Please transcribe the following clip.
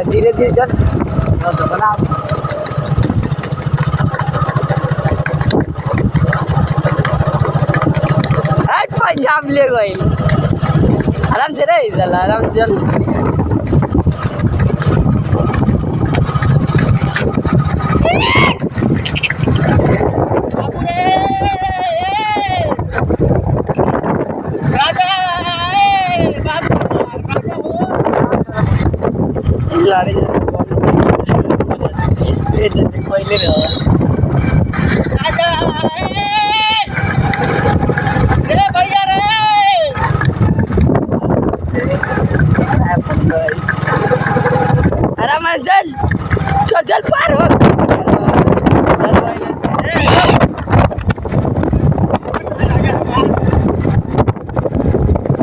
धीरे धीरे चल बना पंजाब ले गई आराम से रही चल आराम से चल आराम चल चल चल पार हो